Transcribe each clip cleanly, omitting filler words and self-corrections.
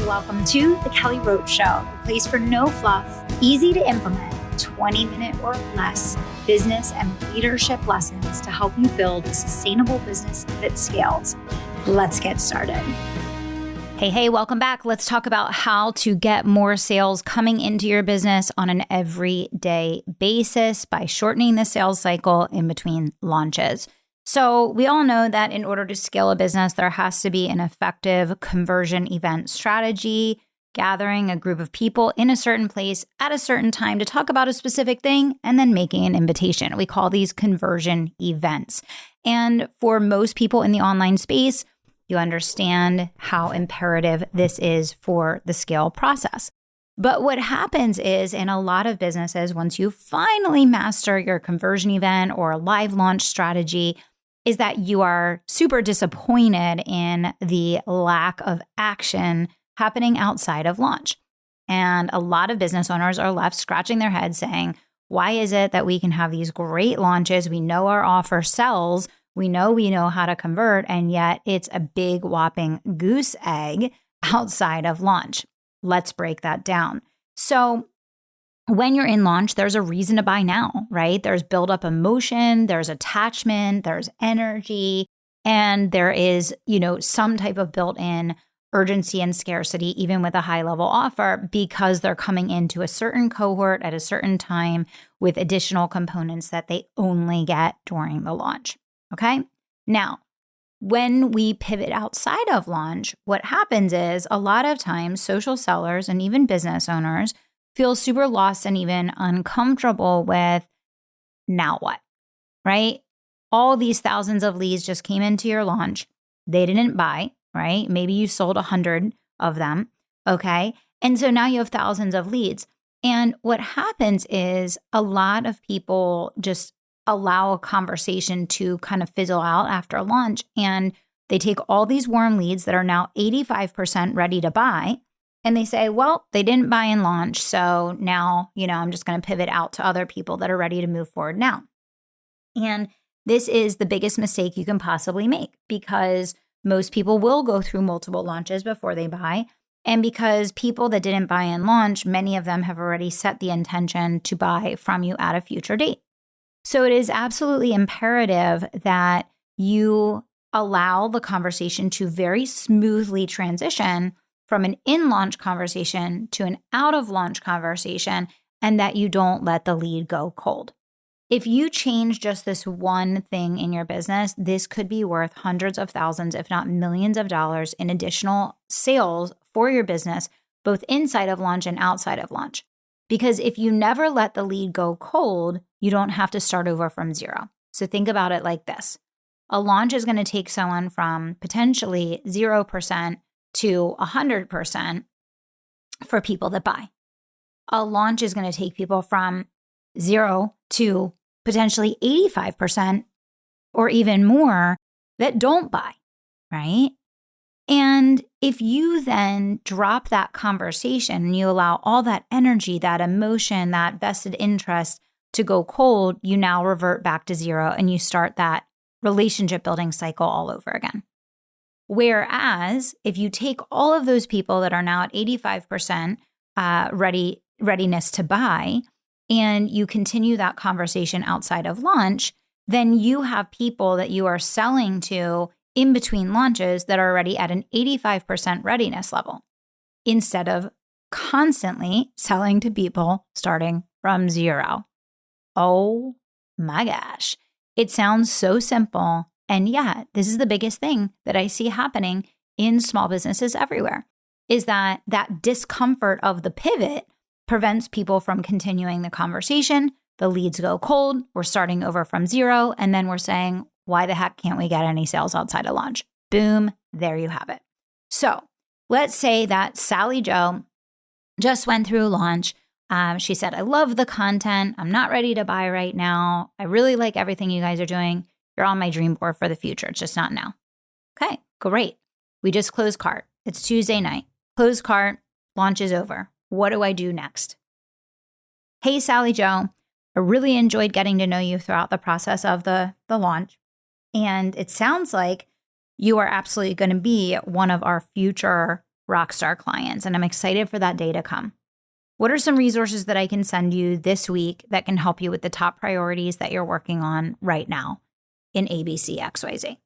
welcome to the Kelly Roach Show, a place for no fluff, easy to implement, 20-minute or less business and leadership lessons to help you build a sustainable business that scales. Let's get started. Hey, welcome back. Let's talk about how to get more sales coming into your business on an everyday basis by shortening the sales cycle in between launches. So we all know that in order to scale a business, there has to be an effective conversion event strategy, gathering a group of people in a certain place at a certain time to talk about a specific thing, and then making an invitation. We call these conversion events. And for most people in the online space, you understand how imperative this is for the scale process. But what happens is in a lot of businesses, once you finally master your conversion event or live launch strategy, is that you are super disappointed in the lack of action happening outside of launch. And a lot of business owners are left scratching their heads saying, why is it that we can have these great launches? We know our offer sells. We know how to convert, and yet it's a big whopping goose egg outside of launch. Let's break that down. So when you're in launch, there's a reason to buy now, right? There's build up emotion, there's attachment, there's energy, and there is, some type of built-in urgency and scarcity, even with a high-level offer, because they're coming into a certain cohort at a certain time with additional components that they only get during the launch. Okay. Now, when we pivot outside of launch, what happens is a lot of times social sellers and even business owners feel super lost and even uncomfortable with now what, right? All these thousands of leads just came into your launch. They didn't buy, right? Maybe you sold 100 of them. Okay. And so now you have thousands of leads. And what happens is a lot of people just allow a conversation to kind of fizzle out after launch. And they take all these warm leads that are now 85% ready to buy. And they say, well, they didn't buy in launch. So now, I'm just going to pivot out to other people that are ready to move forward now. And this is the biggest mistake you can possibly make because most people will go through multiple launches before they buy. And because people that didn't buy in launch, many of them have already set the intention to buy from you at a future date. So it is absolutely imperative that you allow the conversation to very smoothly transition from an in-launch conversation to an out-of-launch conversation, and that you don't let the lead go cold. If you change just this one thing in your business, this could be worth hundreds of thousands, if not millions of dollars in additional sales for your business, both inside of launch and outside of launch. Because if you never let the lead go cold, you don't have to start over from zero. So think about it like this. A launch is going to take someone from potentially 0% to 100% for people that buy. A launch is going to take people from 0 to potentially 85% or even more that don't buy, right? And if you then drop that conversation and you allow all that energy, that emotion, that vested interest to go cold, you now revert back to zero and you start that relationship building cycle all over again. Whereas if you take all of those people that are now at 85% readiness to buy, and you continue that conversation outside of launch, then you have people that you are selling to in between launches that are already at an 85% readiness level, instead of constantly selling to people starting from zero. Oh my gosh. It sounds so simple. And yet, this is the biggest thing that I see happening in small businesses everywhere, is that discomfort of the pivot prevents people from continuing the conversation. The leads go cold. We're starting over from zero. And then we're saying, why the heck can't we get any sales outside of launch? Boom, there you have it. So let's say that Sally Joe just went through launch. She said, I love the content. I'm not ready to buy right now. I really like everything you guys are doing. You're on my dream board for the future. It's just not now. Okay, great. We just closed cart. It's Tuesday night. Closed cart, launch is over. What do I do next? Hey, Sally Joe, I really enjoyed getting to know you throughout the process of the launch. And it sounds like you are absolutely going to be one of our future rockstar clients. And I'm excited for that day to come. What are some resources that I can send you this week that can help you with the top priorities that you're working on right now in ABC XYZ,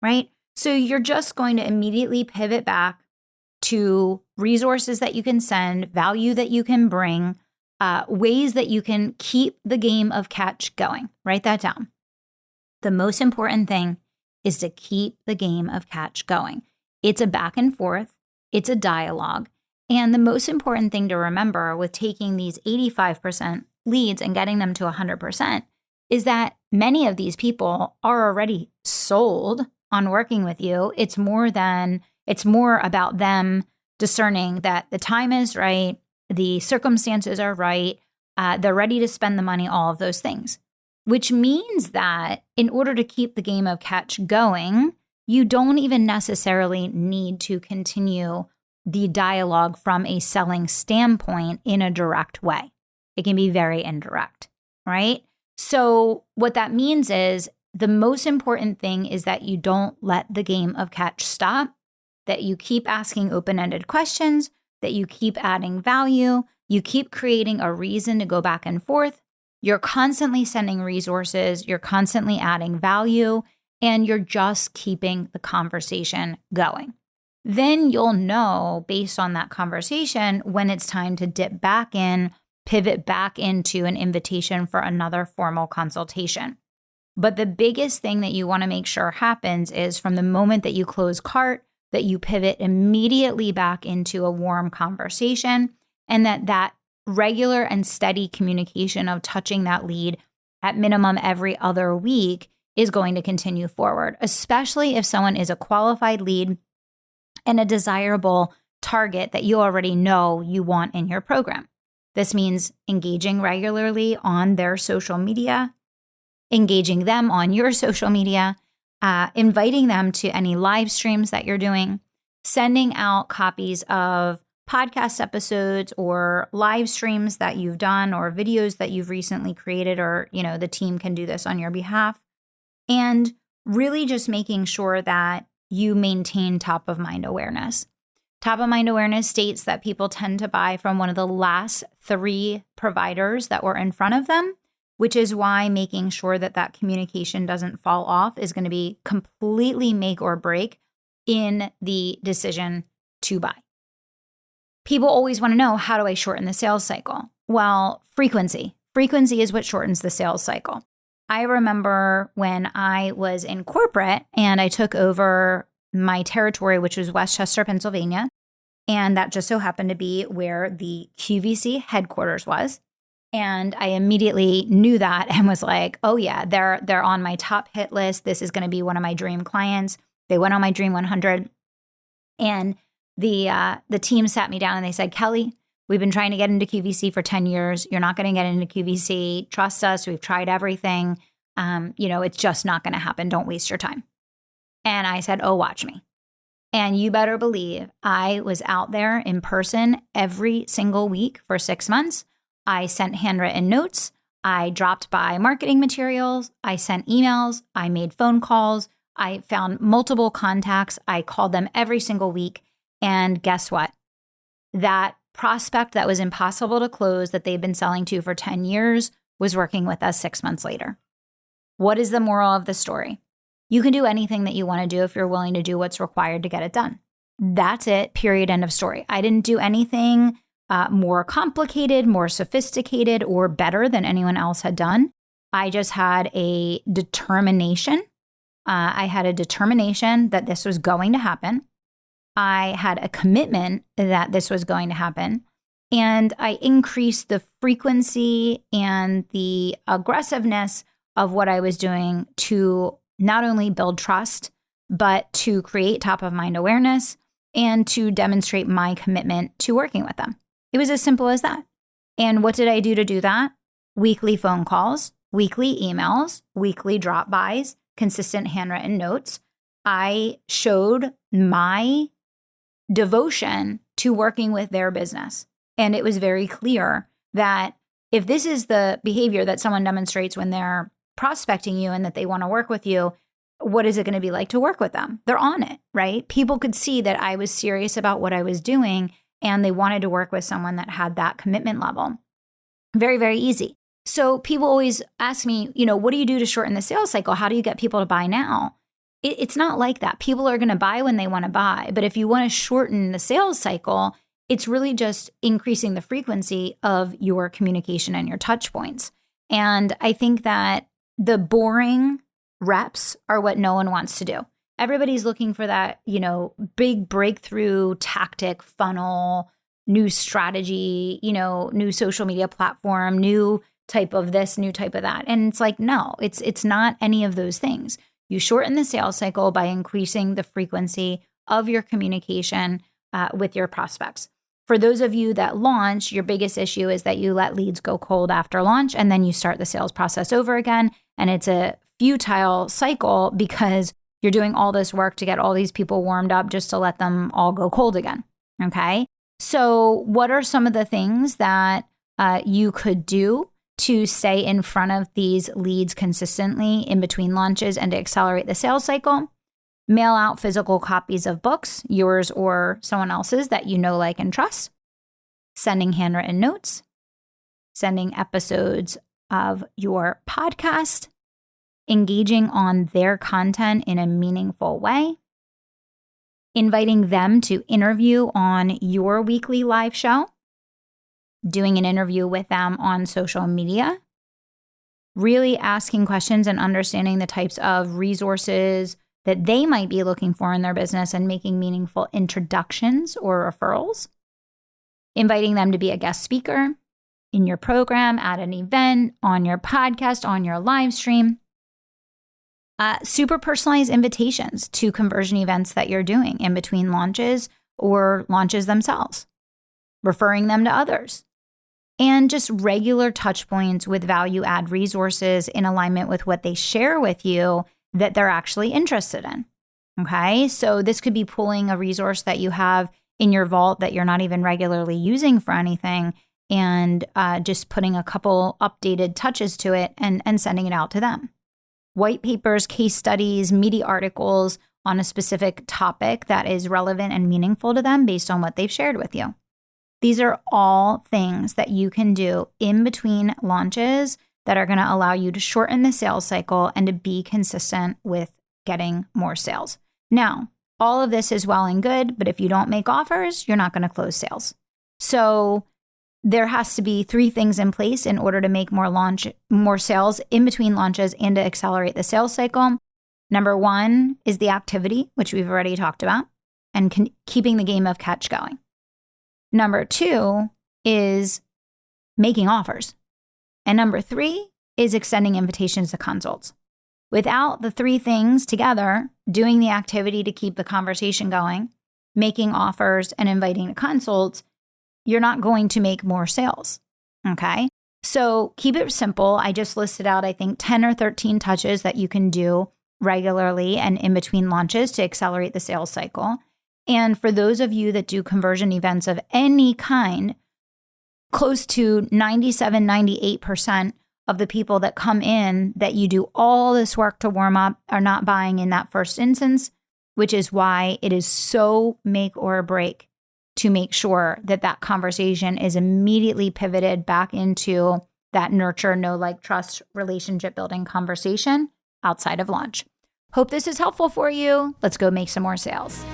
right? So you're just going to immediately pivot back to resources that you can send, value that you can bring, ways that you can keep the game of catch going. Write that down. The most important thing is to keep the game of catch going. It's a back and forth. It's a dialogue. And the most important thing to remember with taking these 85% leads and getting them to 100% is that many of these people are already sold on working with you. It's more about them discerning that the time is right, the circumstances are right, they're ready to spend the money, all of those things. Which means that in order to keep the game of catch going, you don't even necessarily need to continue the dialogue from a selling standpoint in a direct way. It can be very indirect, right? So what that means is the most important thing is that you don't let the game of catch stop, that you keep asking open-ended questions, that you keep adding value, you keep creating a reason to go back and forth. You're constantly sending resources, you're constantly adding value, and you're just keeping the conversation going. Then you'll know based on that conversation when it's time to dip back in, pivot back into an invitation for another formal consultation. But the biggest thing that you want to make sure happens is from the moment that you close cart, that you pivot immediately back into a warm conversation, and that regular and steady communication of touching that lead at minimum every other week is going to continue forward, especially if someone is a qualified lead and a desirable target that you already know you want in your program. This means engaging regularly on their social media, engaging them on your social media, inviting them to any live streams that you're doing, sending out copies of podcast episodes or live streams that you've done or videos that you've recently created, or, the team can do this on your behalf. And really just making sure that you maintain top of mind awareness. Top of mind awareness states that people tend to buy from one of the last 3 providers that were in front of them, which is why making sure that communication doesn't fall off is going to be completely make or break in the decision to buy. People always want to know, how do I shorten the sales cycle? Well, frequency. Frequency is what shortens the sales cycle. I remember when I was in corporate and I took over my territory, which was Westchester, Pennsylvania. And that just so happened to be where the QVC headquarters was. And I immediately knew that and was like, oh yeah, they're on my top hit list. This is going to be one of my dream clients. They went on my Dream 100. And the team sat me down and they said, Kelly, we've been trying to get into QVC for 10 years. You're not going to get into QVC. Trust us. We've tried everything. It's just not going to happen. Don't waste your time. And I said, oh, watch me. And you better believe I was out there in person every single week for 6 months. I sent handwritten notes. I dropped by marketing materials. I sent emails. I made phone calls. I found multiple contacts. I called them every single week. And guess what? That prospect that was impossible to close, that they've been selling to for 10 years, was working with us 6 months later. What is the moral of the story? You can do anything that you want to do if you're willing to do what's required to get it done. That's it, period, end of story. I didn't do anything more complicated, more sophisticated, or better than anyone else had done. I just had a determination. I had a determination that this was going to happen. I had a commitment that this was going to happen. And I increased the frequency and the aggressiveness of what I was doing to not only build trust, but to create top of mind awareness and to demonstrate my commitment to working with them. It was as simple as that. And what did I do to do that? Weekly phone calls, weekly emails, weekly drop-bys, consistent handwritten notes. I showed my devotion to working with their business. And it was very clear that if this is the behavior that someone demonstrates when they're prospecting you and that they want to work with you, what is it going to be like to work with them? They're on it, right? People could see that I was serious about what I was doing and they wanted to work with someone that had that commitment level. Very, very easy. So people always ask me, what do you do to shorten the sales cycle? How do you get people to buy now? It's not like that. People are going to buy when they want to buy. But if you want to shorten the sales cycle, it's really just increasing the frequency of your communication and your touch points. And I think that the boring reps are what no one wants to do. Everybody's looking for that, big breakthrough tactic, funnel, new strategy, new social media platform, new type of this, new type of that. And it's like, no, it's not any of those things. You shorten the sales cycle by increasing the frequency of your communication with your prospects. For those of you that launch, your biggest issue is that you let leads go cold after launch and then you start the sales process over again. And it's a futile cycle because you're doing all this work to get all these people warmed up just to let them all go cold again. Okay. So what are some of the things that you could do to stay in front of these leads consistently in between launches and to accelerate the sales cycle? Mail out physical copies of books, yours or someone else's that you know, like, and trust. Sending handwritten notes. Sending episodes of your podcast. Engaging on their content in a meaningful way. Inviting them to interview on your weekly live show. Doing an interview with them on social media. Really asking questions and understanding the types of resources that they might be looking for in their business and making meaningful introductions or referrals. Inviting them to be a guest speaker in your program, at an event, on your podcast, on your live stream. Super personalized invitations to conversion events that you're doing in between launches or launches themselves. Referring them to others. And just regular touch points with value add resources in alignment with what they share with you that they're actually interested in. Okay, so this could be pulling a resource that you have in your vault that you're not even regularly using for anything and just putting a couple updated touches to it and sending it out to them. White papers, case studies, media articles on a specific topic that is relevant and meaningful to them based on what they've shared with you. These are all things that you can do in between launches that are going to allow you to shorten the sales cycle and to be consistent with getting more sales. Now, all of this is well and good, but if you don't make offers, you're not going to close sales. So there has to be 3 things in place in order to make more sales in between launches and to accelerate the sales cycle. Number 1 is the activity, which we've already talked about, and keeping the game of catch going. Number 2 is making offers. And number 3 is extending invitations to consults. Without the 3 things together, doing the activity to keep the conversation going, making offers, and inviting to consults, you're not going to make more sales. Okay? So keep it simple. I just listed out, I think, 10 or 13 touches that you can do regularly and in between launches to accelerate the sales cycle. And for those of you that do conversion events of any kind, close to 97-98% of the people that come in that you do all this work to warm up are not buying in that first instance, which is why it is so make or break to make sure that that conversation is immediately pivoted back into that nurture, know, like, trust, relationship building conversation outside of launch. Hope this is helpful for you. Let's go make some more sales.